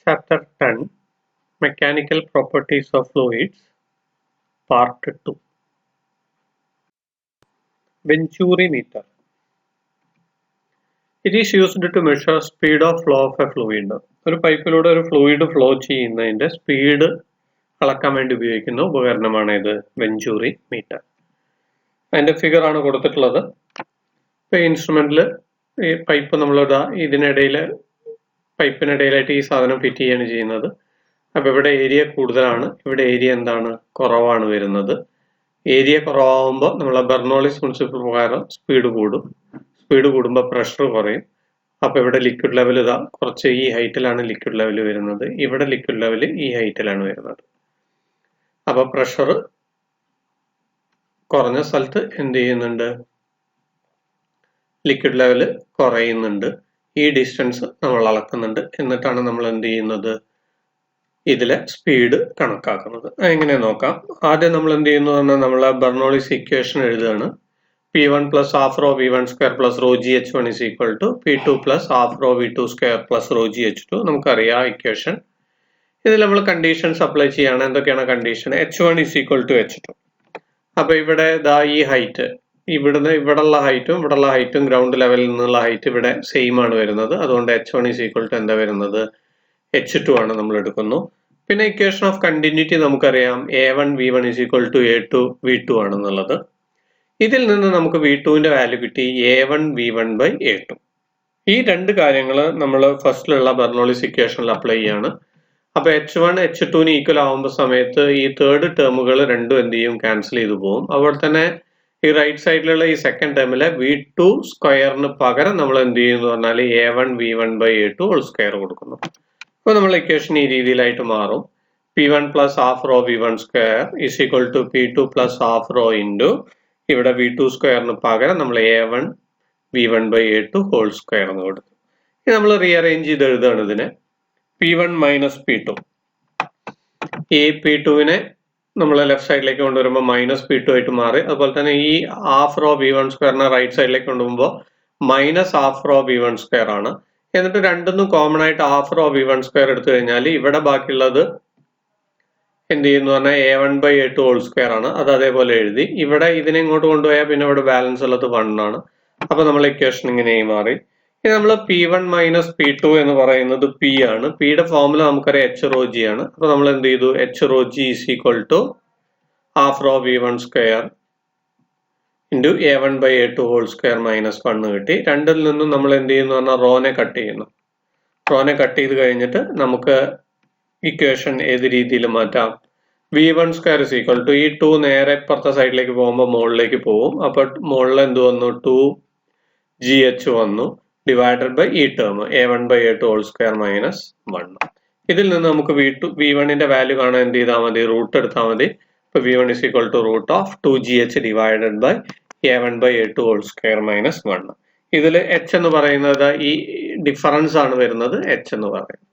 Chapter 10 Mechanical Properties of Fluids Part 2 Venturimeter. It is used to measure speed of flow of a fluid. ഒരു പൈപ്പിലൂടെ ഒരു fluid flow ചെയ്യുന്നതിന്റെ speed അളക്കാൻ വേണ്ടി ഉപയോഗിക്കുന്ന ഉപകരണമാണ് ഇത് വെഞ്ചൂറി മീറ്റർ. അതിന്റെ ഫിഗർ ആണ് കൊടുത്തിട്ടുള്ളത്. ഈ ഇൻസ്ട്രുമെന്റിൽ ഈ പൈപ്പ് നമ്മളിതാ ഇതിനിടയിൽ പൈപ്പിനിടയിലായിട്ട് ഈ സാധനം ഫിറ്റ് ചെയ്യാണ് ചെയ്യുന്നത്. അപ്പോൾ ഇവിടെ ഏരിയ കൂടുതലാണ്, ഇവിടെ ഏരിയ എന്താണ് കുറവാണ് വരുന്നത്. ഏരിയ കുറവാകുമ്പോൾ നമ്മളെ ബെർണോളിസ് പ്രിൻസിപ്പിൾ പ്രകാരം സ്പീഡ് കൂടും. സ്പീഡ് കൂടുമ്പോൾ പ്രഷർ കുറയും. അപ്പോൾ ഇവിടെ ലിക്വിഡ് ലെവൽ ഇതാ കുറച്ച് ഈ ഹൈറ്റിലാണ് ലിക്വിഡ് ലെവൽ വരുന്നത്, ഇവിടെ ലിക്വിഡ് ലെവൽ ഈ ഹൈറ്റിലാണ് വരുന്നത്. അപ്പോൾ പ്രഷർ കുറഞ്ഞ സ്ഥലത്ത് എന്ത് ചെയ്യുന്നുണ്ട്, ലിക്വിഡ് ലെവൽ കുറയുന്നുണ്ട്. ഈ ഡിസ്റ്റൻസ് നമ്മൾ അളക്കുന്നുണ്ട്. എന്നിട്ടാണ് നമ്മൾ എന്ത് ചെയ്യുന്നത്, ഇതിലെ സ്പീഡ് കണക്കാക്കുന്നത്. എങ്ങനെ നോക്കാം. ആദ്യം നമ്മൾ എന്ത് ചെയ്യുന്നു പറഞ്ഞാൽ നമ്മൾ ബെർണോളിസ് ഇക്വേഷൻ എഴുതുകയാണ്. P1 plus half rho V1 square plus rho GH1 is equal to P2 plus half rho V2 square plus rho GH2. നമുക്കറിയാം ഇക്വേഷൻ. ഇതിൽ നമ്മൾ കണ്ടീഷൻസ് അപ്ലൈ ചെയ്യാണ്. എന്തൊക്കെയാണ് condition? H1 is equal to H2. അപ്പൊ ഇവിടെ ദാ ഈ ഹൈറ്റ് ഇവിടുന്ന് ഇവിടെയുള്ള ഹൈറ്റും ഗ്രൗണ്ട് ലെവലിൽ നിന്നുള്ള ഹൈറ്റ് ഇവിടെ സെയിം ആണ് വരുന്നത്. അതുകൊണ്ട് H1 is equal to എന്താ വരുന്നത്, H2 ആണ് നമ്മൾ എടുക്കുന്നു. പിന്നെ ഇക്വേഷൻ ഓഫ് കണ്ടിന്യൂറ്റി നമുക്കറിയാം A1 V1 is equal to A2 V2 ആണെന്നുള്ളത്. ഇതിൽ നിന്ന് നമുക്ക് V2ന്റെ വാല്യൂ കിട്ടി A1 V1 by A2. ഈ രണ്ട് കാര്യങ്ങൾ നമ്മൾ ഫസ്റ്റിലുള്ള ബെർണോളിസ് ഇക്വേഷനിൽ അപ്ലൈ ചെയ്യാണ്. അപ്പൊ H1 H2ന് ഈക്വൽ ആവുമ്പോൾ സമയത്ത് ഈ തേർഡ് ടേമുകൾ രണ്ടും എന്ത് ചെയ്യും, ക്യാൻസൽ ചെയ്തു പോകും. അതുപോലെ തന്നെ ഈ റൈറ്റ് സൈഡിലുള്ള ഈ സെക്കൻഡ് ടേമിലെ V2 സ്ക്വയറിന് പകരം നമ്മൾ എന്ത് ചെയ്യുന്നു പറഞ്ഞാൽ A1 V1 by A2 whole square കൊടുക്കുന്നു. അപ്പോൾ നമ്മൾ ഇക്വേഷൻ ഈ രീതിയിലായിട്ട് മാറും. P1 plus half rho V1 square is equal to P2 plus half rho into ഇവിടെ V2 സ്ക്വയറിന് പകരം നമ്മൾ A1 V1 by A2 whole square എന്ന് കൊടുത്തു. ഇനി നമ്മൾ റീഅറേഞ്ച് ചെയ്ത് എഴുതുകയാണ് ഇതിനെ. P1 minus P2. ഈ P2വിനെ നമ്മൾ ലെഫ്റ്റ് സൈഡിലേക്ക് കൊണ്ടുവരുമ്പോൾ മൈനസ് P2 ആയിട്ട് മാറി. അതുപോലെ തന്നെ ഈ ഹാഫ് റോ V1 സ്ക്വയറിനെ റൈറ്റ് സൈഡിലേക്ക് കൊണ്ടുപോകുമ്പോൾ minus half raw V1 square ആണ്. എന്നിട്ട് രണ്ടൊന്നും കോമൺ ആയിട്ട് ഹാഫ് റോ V1 സ്ക്വയർ എടുത്തു കഴിഞ്ഞാൽ ഇവിടെ ബാക്കിയുള്ളത് എന്ത് ചെയ്യുന്നു പറഞ്ഞാൽ A1 by A2 whole square ആണ്. അത് അതേപോലെ എഴുതി. ഇവിടെ ഇതിനെ ഇങ്ങോട്ട് കൊണ്ടുപോയാൽ പിന്നെ ഇവിടെ ബാലൻസ് ഉള്ളത് 1 ആണ്. അപ്പൊ നമ്മൾ ഇക്വേഷൻ ഇങ്ങനെ മാറി. ഇനി നമ്മൾ P1 മൈനസ് P2 എന്ന് പറയുന്നത് P ആണ്. പിയുടെ ഫോർമുല നമുക്കറിയാം H rho G ആണ്. അപ്പൊ നമ്മൾ എന്ത് ചെയ്തു, H rho G is equal to half rho V1 square into A1 by A2 whole square minus 1 കിട്ടി. രണ്ടിൽ നിന്നും നമ്മൾ എന്ത് ചെയ്യുന്നു പറഞ്ഞാൽ റോനെ കട്ട് ചെയ്യുന്നു. റോനെ കട്ട് ചെയ്ത് കഴിഞ്ഞിട്ട് നമുക്ക് ഇക്വേഷൻ ഏത് രീതിയിൽ മാറ്റാം. V1 square is equal to ഈ 2 നേരെ ഇപ്പുറത്തെ സൈഡിലേക്ക് പോകുമ്പോൾ മുകളിലേക്ക് പോകും. അപ്പൊ മുകളിൽ എന്ത് വന്നു, 2GH വന്നു ഡിവൈഡഡ് ബൈ ഈ term A1 by A2 whole square minus 1. ഇതിൽ നിന്ന് നമുക്ക് V1ന്റെ വാല്യൂ കാണാൻ എന്ത് ചെയ്താൽ മതി, റൂട്ട് എടുത്താൽ മതി. ഇപ്പൊ V1 is equal to root of 2GH divided by A1 by A2 whole square minus 1. ഇതിൽ H എന്ന് പറയുന്നത് ഈ ഡിഫറൻസ് ആണ് വരുന്നത്, H എന്ന് പറയുന്നത്.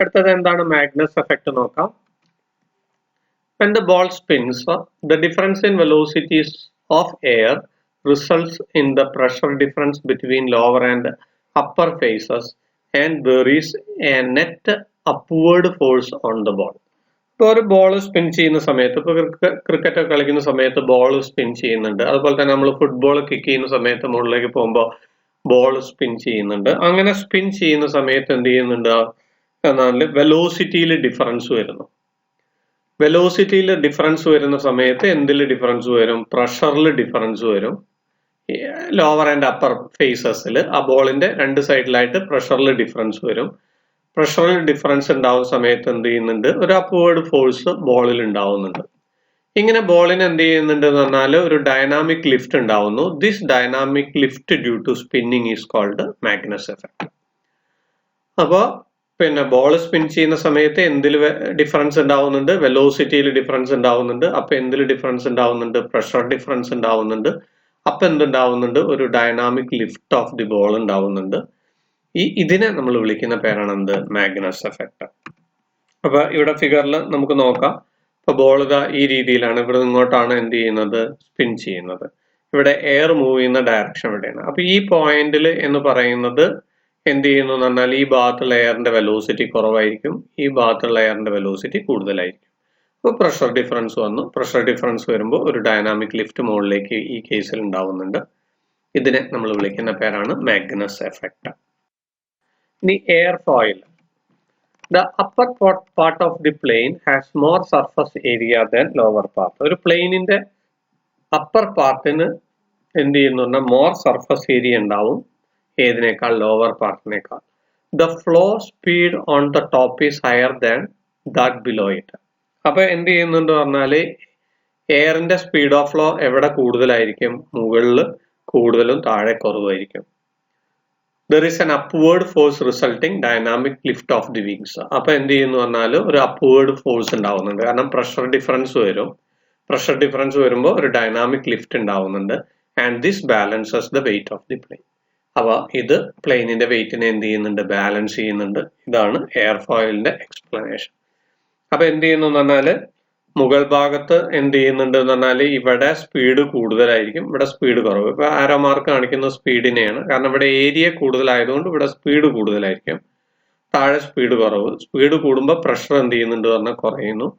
അടുത്തത് എന്താണ് മാഗ്നസ് എഫക്റ്റ് നോക്കാം. When the ball spins, the difference in velocities of air results in the pressure difference between lower and upper phases and there is a net upward force on the ball. ഇപ്പോൾ ഒരു ball spin ചെയ്യുന്ന സമയത്ത്, ഇപ്പോൾ cricket കളിക്കുന്ന സമയത്ത് ball spin ചെയ്യുന്നുണ്ട്. അതുപോലെ തന്നെ നമ്മൾ ഫുട്ബോൾ കിക്ക് ചെയ്യുന്ന സമയത്ത് മുകളിലേക്ക് പോകുമ്പോൾ ബോൾ സ്പിൻ ചെയ്യുന്നുണ്ട്. അങ്ങനെ സ്പിൻ ചെയ്യുന്ന സമയത്ത് എന്ത് ചെയ്യുന്നുണ്ട് എന്നാൽ വെലോസിറ്റിയിൽ ഡിഫറൻസ് വരുന്നു. വെലോസിറ്റിയിൽ ഡിഫറൻസ് വരുന്ന സമയത്ത് എന്തിൽ ഡിഫറൻസ് വരും, പ്രഷറിൽ ഡിഫറൻസ് വരും. ലോവർ ആൻഡ് അപ്പർ ഫേസസിൽ ആ ബോളിന്റെ രണ്ട് സൈഡിലായിട്ട് പ്രഷറിൽ ഡിഫറൻസ് വരും. പ്രഷറിൽ ഡിഫറൻസ് ഉണ്ടാവുന്ന സമയത്ത് എന്ത് ചെയ്യുന്നുണ്ട്, ഒരു അപ്വേർഡ് ഫോഴ്സ് ബോളിൽ ഉണ്ടാവുന്നുണ്ട്. ഇങ്ങനെ ബോളിന് എന്ത് ചെയ്യുന്നുണ്ട് എന്ന് പറഞ്ഞാൽ ഒരു ഡൈനാമിക് ലിഫ്റ്റ് ഉണ്ടാവുന്നു. This dynamic lift due to spinning is called Magnus effect. അപ്പോൾ പിന്നെ ബോൾ സ്പിൻ ചെയ്യുന്ന സമയത്ത് എന്തിൽ ഡിഫറൻസ് ഉണ്ടാവുന്നുണ്ട്, വെലോസിറ്റിയിൽ ഡിഫറൻസ് ഉണ്ടാവുന്നുണ്ട്. അപ്പൊ എന്തിൽ ഡിഫറൻസ് ഉണ്ടാവുന്നുണ്ട്, പ്രഷർ ഡിഫറൻസ് ഉണ്ടാവുന്നുണ്ട്. അപ്പൊ എന്തുണ്ടാവുന്നുണ്ട്, ഒരു dynamic lift of the ball ഉണ്ടാവുന്നുണ്ട്. ഇതിനെ നമ്മൾ വിളിക്കുന്ന പേരാണ് എന്ത്, മാഗ്നസ് എഫക്ട്. അപ്പൊ ഇവിടെ ഫിഗറിൽ നമുക്ക് നോക്കാം. ഇപ്പൊ ബോൾ ഇതാ ഈ രീതിയിലാണ്, ഇവിടെ നിങ്ങോട്ടാണ് എന്ത് ചെയ്യുന്നത്, സ്പിൻ ചെയ്യുന്നത്. ഇവിടെ എയർ മൂവ് ചെയ്യുന്ന ഡയറക്ഷൻ ഇവിടെയാണ്. അപ്പൊ ഈ പോയിന്റിൽ എന്ന് പറയുന്നത് എന്ത് ചെയ്യുന്നു എന്ന് പറഞ്ഞാൽ ഈ ഭാഗത്തുള്ള എയറിന്റെ വെലോസിറ്റി കുറവായിരിക്കും, ഈ ഭാഗത്തുള്ള എയറിന്റെ വെലോസിറ്റി കൂടുതലായിരിക്കും. അപ്പോൾ പ്രഷർ ഡിഫറൻസ് വന്നു. പ്രഷർ ഡിഫറൻസ് വരുമ്പോൾ ഒരു ഡൈനാമിക് ലിഫ്റ്റ് മുകളിലേക്ക് ഈ കേസിൽ ഉണ്ടാവുന്നുണ്ട്. ഇതിനെ നമ്മൾ വിളിക്കുന്ന പേരാണ് മാഗ്നസ് എഫക്റ്റ്. ഇനി air foil. The upper part of the plane has more surface area than lower part. ഒരു പ്ലെയിനിന്റെ അപ്പർ പാർട്ടിന് എന്ത് ചെയ്യുന്നു പറഞ്ഞാൽ മോർ സർഫസ് ഏരിയ ഉണ്ടാവും ഏതിനേക്കാൾ, lower പാർട്ടിനേക്കാൾ. The flow speed on the top is higher than that below it. അപ്പൊ എന്ത് ചെയ്യുന്നുണ്ട് പറഞ്ഞാല് എയറിന്റെ speed of flow എവിടെ കൂടുതലായിരിക്കും? മുകളിൽ കൂടുതലും താഴെ കുറവായിരിക്കും. There is an upward force resulting dynamic lift of the wings. അപ്പൊ എന്ത് ചെയ്യുന്നു പറഞ്ഞാൽ ഒരു അപ്വേർഡ് ഫോഴ്സ് ഉണ്ടാവുന്നുണ്ട്, കാരണം പ്രഷർ ഡിഫറൻസ് വരും. പ്രഷർ ഡിഫറൻസ് വരുമ്പോൾ ഒരു ഡൈനാമിക് ലിഫ്റ്റ് ഉണ്ടാവുന്നുണ്ട്. And this balances the weight of the plain. അപ്പൊ ഇത് പ്ലെയിനിന്റെ വെയിറ്റിനെ എന്ത് ചെയ്യുന്നുണ്ട്? ബാലൻസ് ചെയ്യുന്നുണ്ട്. ഇതാണ് എയർ ഫോയിലിന്റെ എക്സ്പ്ലനേഷൻ. അപ്പൊ എന്ത് ചെയ്യുന്നു പറഞ്ഞാല് മുകൾ ഭാഗത്ത് എന്ത് ചെയ്യുന്നുണ്ട് എന്ന് പറഞ്ഞാൽ ഇവിടെ സ്പീഡ് കൂടുതലായിരിക്കും, ഇവിടെ സ്പീഡ് കുറവ്. ഇപ്പൊ ആരോ മാർക്ക് കാണിക്കുന്ന സ്പീഡിനെയാണ്, കാരണം ഇവിടെ ഏരിയ കൂടുതലായതുകൊണ്ട് ഇവിടെ സ്പീഡ് കൂടുതലായിരിക്കും, താഴെ സ്പീഡ് കുറവ്. സ്പീഡ് കൂടുമ്പോൾ പ്രഷർ എന്ത് ചെയ്യുന്നുണ്ട് പറഞ്ഞാൽ കുറയുന്നു,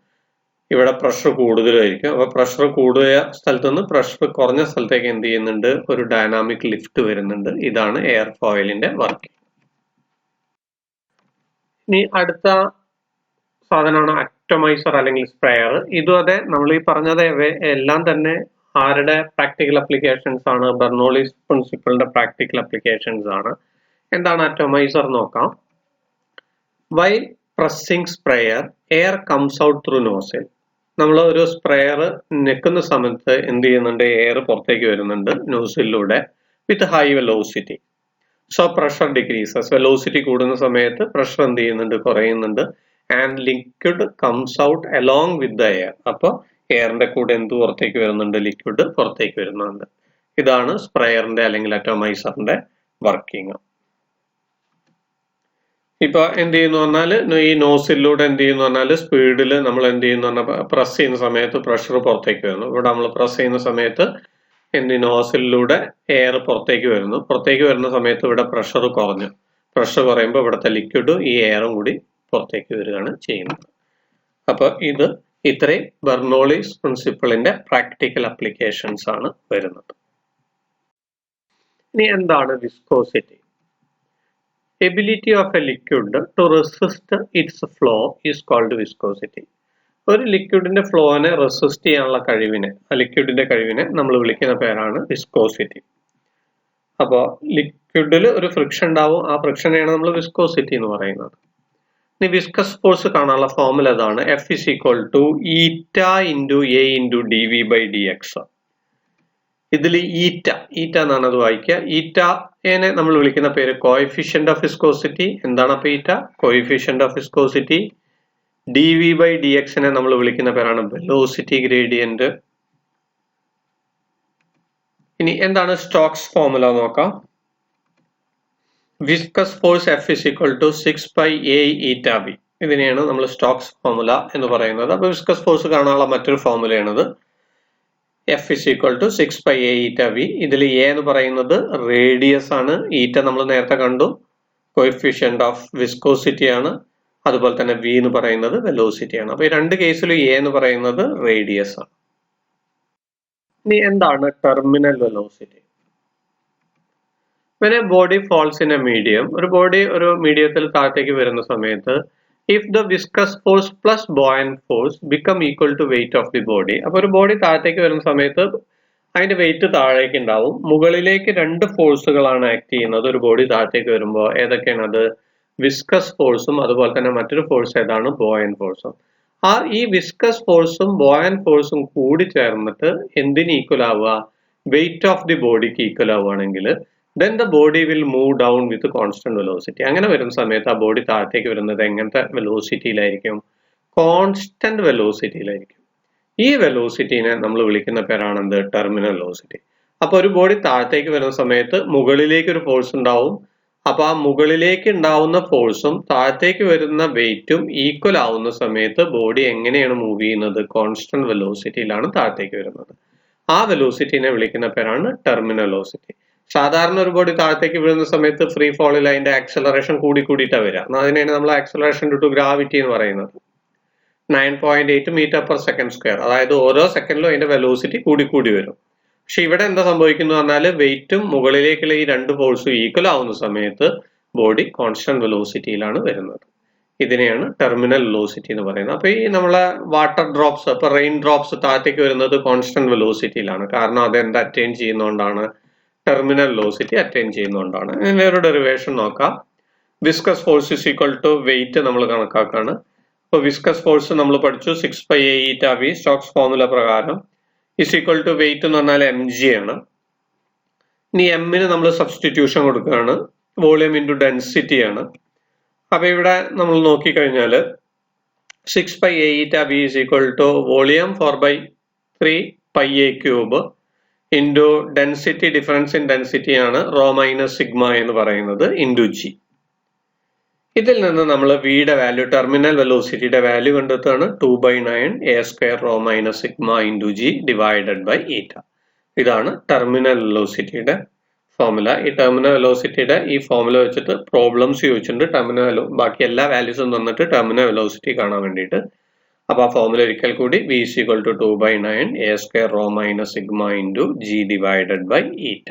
ഇവിടെ പ്രഷർ കൂടുതലായിരിക്കും. അപ്പൊ പ്രഷർ കൂടിയ സ്ഥലത്ത് നിന്ന് പ്രഷർ കുറഞ്ഞ സ്ഥലത്തേക്ക് എന്ത് ചെയ്യുന്നുണ്ട്? ഒരു ഡൈനാമിക് ലിഫ്റ്റ് വരുന്നുണ്ട്. ഇതാണ് എയർ ഫോയിലിന്റെ വർക്കിംഗ്. ഇനി അടുത്ത സാധനമാണ് അറ്റോമൈസർ അല്ലെങ്കിൽ സ്പ്രെയർ. ഇതും അതെ, നമ്മൾ ഈ പറഞ്ഞത് എല്ലാം തന്നെ ആരുടെ പ്രാക്ടിക്കൽ അപ്ലിക്കേഷൻസ് ആണ്? ബെർണോളിസ് പ്രിൻസിപ്പിളിന്റെ പ്രാക്ടിക്കൽ അപ്ലിക്കേഷൻസ് ആണ്. എന്താണ് അറ്റോമൈസർ നോക്കാം. While pressing sprayer air comes out through nozzle. നമ്മൾ ഒരു സ്പ്രെയർ ഞെക്കുന്ന സമയത്ത് എന്ത് ചെയ്യുന്നുണ്ട്? എയർ പുറത്തേക്ക് വരുന്നുണ്ട് നോസിലൂടെ with high velocity. So pressure decreases. Velocity കൂടുന്ന സമയത്ത് പ്രഷർ എന്ത് ചെയ്യുന്നുണ്ട്? കുറയുന്നുണ്ട്. And liquid comes out along with the air. അപ്പോൾ എയറിന്റെ കൂടെ എന്ത് പുറത്തേക്ക് വരുന്നുണ്ട്? ലിക്വിഡ് പുറത്തേക്ക് വരുന്നുണ്ട്. ഇതാണ് സ്പ്രെയറിന്റെ അല്ലെങ്കിൽ അറ്റോമൈസറിന്റെ വർക്കിംഗ്. ഇപ്പൊ എന്ത് ചെയ്യുന്നു പറഞ്ഞാൽ ഈ നോസിലൂടെ എന്ത് ചെയ്യുന്നു പറഞ്ഞാൽ സ്പീഡിൽ നമ്മൾ എന്ത് ചെയ്യുന്നു പറഞ്ഞാൽ പ്രസ് ചെയ്യുന്ന സമയത്ത് പ്രഷർ പുറത്തേക്ക് വരുന്നു. ഇവിടെ നമ്മൾ പ്രസ് ചെയ്യുന്ന സമയത്ത് നോസിലൂടെ എയർ പുറത്തേക്ക് വരുന്നു. പുറത്തേക്ക് വരുന്ന സമയത്ത് ഇവിടെ പ്രഷർ കുറഞ്ഞു. പ്രഷർ കുറയുമ്പോൾ ഇവിടുത്തെ ലിക്വിഡും ഈ എയറും കൂടി പുറത്തേക്ക് വരികയാണ് ചെയ്യുന്നത്. അപ്പൊ ഇത് ഇത്രയും ബെർണോളിസ് പ്രിൻസിപ്പിളിന്റെ പ്രാക്ടിക്കൽ അപ്ലിക്കേഷൻസ് ആണ് വരുന്നത്. ഇനി എന്താണ് viscosity? Ability of a liquid to resist its flow is called viscosity. ഒരു ലിക്വിഡിന്റെ ഫ്ലോനെ റെസിസ്റ്റ് ചെയ്യാനുള്ള കഴിവിനെ, ആ ലിക്വിഡിന്റെ കഴിവിനെ നമ്മൾ വിളിക്കുന്ന പേരാണ് വിസ്കോസിറ്റി. അപ്പോൾ ലിക്വിഡിൽ ഒരു ഫ്രിക്ഷൻ ഉണ്ടാവും, ആ ഫ്രിക്ഷനെയാണ് നമ്മൾ വിസ്കോസിറ്റി എന്ന് പറയുന്നത്. ഇനി വിസ്കസ് ഫോഴ്സ് കാണാനുള്ള ഫോർമുല ഇതാണ്. F is equal to eta into A into dV by dx. ഇതിൽ ഈറ്റ എന്നാണ് അത് വായിക്കുക. ഈറ്റനെ നമ്മൾ വിളിക്കുന്ന പേര് കോഎഫിഷ്യന്റ് ഓഫ് വിസ്കോസിറ്റി. എന്താണ് അപ്പൊ ഈറ്റ? Coefficient of viscosity. dV by dx നെ നമ്മൾ വിളിക്കുന്ന പേരാണ് വെലോസിറ്റി ഗ്രേഡിയന്റ്. ഇനി എന്താണ് സ്റ്റോക്സ് ഫോർമുല നോക്കാം. Viscous force F is equal to 6 pi A eta V. ഇതിനെയാണ് നമ്മൾ സ്റ്റോക്സ് ഫോർമുല എന്ന് പറയുന്നത്. അപ്പൊ വിസ്കസ് ഫോഴ്സ് കാണാനുള്ള മറ്റൊരു ഫോർമുലയാണിത്. F is equal to 6 pi A eta V. ഇതിൽ A എന്ന് പറയുന്നത് റേഡിയസ് ആണ്, ഈറ്റ നമ്മൾ നേരത്തെ കണ്ടു കോഎഫിഷ്യന്റ് ഓഫ് വിസ്കോസിറ്റി ആണ്, അതുപോലെ തന്നെ V എന്ന് പറയുന്നത് വെലോസിറ്റി ആണ്. അപ്പൊ ഈ രണ്ട് കേസിലും A എന്ന് പറയുന്നത് റേഡിയസ് ആണ്. ഇനി എന്താണ് terminal velocity? When a body falls in a medium, ഒരു ബോഡി ഒരു മീഡിയത്തിൽ താഴത്തേക്ക് വരുന്ന സമയത്ത് if the viscous force plus buoyant force become equal to weight of the body. അപ്പോൾ ഒരു ബോഡി താഴത്തേക്ക് വരുന്ന സമയത്ത് അതിന്റെ വെയിറ്റ് താഴേക്ക് ഉണ്ടാവും. മുകളിലേക്ക് രണ്ട് ഫോഴ്സുകളാണ് ആക്ട് ചെയ്യുന്നത് ഒരു ബോഡി താഴത്തേക്ക് വരുമ്പോൾ. ഏതൊക്കെയാണ് അത്? വിസ്കസ് ഫോഴ്സും അതുപോലെ തന്നെ മറ്റൊരു ഫോഴ്സ് ഏതാണ്? ബോയൻ ഫോഴ്സും. ഈ വിസ്കസ് ഫോഴ്സും ബോയൻ ഫോഴ്സും കൂടി ചേർന്നിട്ട് എന്തിന് ഈക്വൽ ആവുക? വെയിറ്റ് ഓഫ് ദി ബോഡിക്ക് ഈക്വൽ ആവുകയാണെങ്കിൽ then the body will move down with constant velocity. അങ്ങനെ വരുന്ന സമയത്ത് ആ ബോഡി താഴത്തേക്ക് വരുന്നത് എങ്ങനത്തെ വെലോസിറ്റിയിലായിരിക്കും? കോൺസ്റ്റന്റ് വെലോസിറ്റിയിലായിരിക്കും. ഈ വെലോസിറ്റിനെ നമ്മൾ വിളിക്കുന്ന പേരാണ് എന്ത്? Terminal velocity. അപ്പൊ ഒരു ബോഡി താഴത്തേക്ക് വരുന്ന സമയത്ത് മുകളിലേക്ക് ഒരു ഫോഴ്സ് ഉണ്ടാവും. അപ്പൊ ആ മുകളിലേക്ക് ഉണ്ടാവുന്ന ഫോഴ്സും താഴത്തേക്ക് വരുന്ന വെയിറ്റും ഈക്വൽ ആവുന്ന സമയത്ത് ബോഡി എങ്ങനെയാണ് മൂവ് ചെയ്യുന്നത്? കോൺസ്റ്റന്റ് വെലോസിറ്റിയിലാണ് താഴത്തേക്ക് വരുന്നത്. ആ വെലോസിറ്റിനെ വിളിക്കുന്ന പേരാണ് ടെർമിനൽ വെലോസിറ്റി. സാധാരണ ഒരു ബോഡി താഴത്തേക്ക് വീഴുന്ന സമയത്ത് ഫ്രീ ഫോളിൽ അതിന്റെ ആക്സലറേഷൻ കൂടിയിട്ടാണ് വരിക. അതിനെയാണ് നമ്മൾ ആക്സലറേഷൻ ഡ്യൂ ടു ഗ്രാവിറ്റി എന്ന് പറയുന്നത്. 9.8 മീറ്റർ പെർ സെക്കൻഡ് സ്ക്വയർ. അതായത് ഓരോ സെക്കൻഡിലും അതിന്റെ വെലോസിറ്റി കൂടി വരും. പക്ഷെ ഇവിടെ എന്താ സംഭവിക്കുന്നു പറഞ്ഞാൽ വെയിറ്റും മുകളിലേക്കുള്ള ഈ രണ്ട് ഫോഴ്സും ഈക്വൽ ആവുന്ന സമയത്ത് ബോഡി കോൺസ്റ്റന്റ് വെലോസിറ്റിയിലാണ് വരുന്നത്. ഇതിനെയാണ് ടെർമിനൽ വെലോസിറ്റി എന്ന് പറയുന്നത്. അപ്പൊ ഈ നമ്മളെ വാട്ടർ ഡ്രോപ്സ്, ഇപ്പൊ റെയിൻ ഡ്രോപ്സ് താഴത്തേക്ക് വരുന്നത് കോൺസ്റ്റന്റ് വെലോസിറ്റിയിലാണ്. കാരണം അത് എന്താ അറ്റൈൻ ചെയ്യുന്നതുകൊണ്ടാണ്, ടെർമിനൽ വെലോസിറ്റി അറ്റൈൻ ചെയ്യുന്നതുകൊണ്ടാണ്. ഇതിന്റെ ഒരു ഡെറിവേഷൻ നോക്കാം. Viscous force is equal to weight നമ്മൾ കണക്കാക്കാണ്. അപ്പൊ വിസ്കസ് ഫോഴ്സ് നമ്മൾ പഠിച്ചു 6πA𝜂V സ്റ്റോക്സ് ഫോർമുല പ്രകാരം ഇസ് ഈക്വൽ ടു വെയിറ്റ് എന്ന് പറഞ്ഞാൽ mg ആണ്. ഇനി എമ്മിന് നമ്മൾ സബ്സ്റ്റിറ്റ്യൂഷൻ കൊടുക്കുകയാണ്. വോളിയം ഇൻറ്റു ഡെൻസിറ്റി ആണ്. അപ്പൊ ഇവിടെ നമ്മൾ നോക്കിക്കഴിഞ്ഞാൽ 6πA𝜂V is equal to volume 4/3πA³ into density, difference in density ആണ് റോ മൈനസ് സിഗ്മ എന്ന് പറയുന്നത് ഇൻറ്റു ജി. ഇതിൽ നിന്ന് നമ്മൾ വിയുടെ വാല്യൂ, ടെർമിനൽ വെലോസിറ്റിയുടെ വാല്യൂ കണ്ടെത്തുകയാണ്. 2/9 A² rho minus sigma into g divided by eta. ഇതാണ് ടെർമിനൽ വെലോസിറ്റിയുടെ ഫോർമുല. ഈ ടെർമിനൽ വെലോസിറ്റിയുടെ ഈ ഫോർമുല വെച്ചിട്ട് പ്രോബ്ലംസ് ചോദിച്ചിട്ടുണ്ട്. ബാക്കി എല്ലാ വാല്യൂസും തന്നിട്ട് ടെർമിനൽ വെലോസിറ്റി കാണാൻ വേണ്ടിയിട്ട്. അപ്പൊ ആ ഫോർമുല ഒരിക്കൽ കൂടി, V = 2/9 A² rho minus sigma into g divided by ഈറ്റ.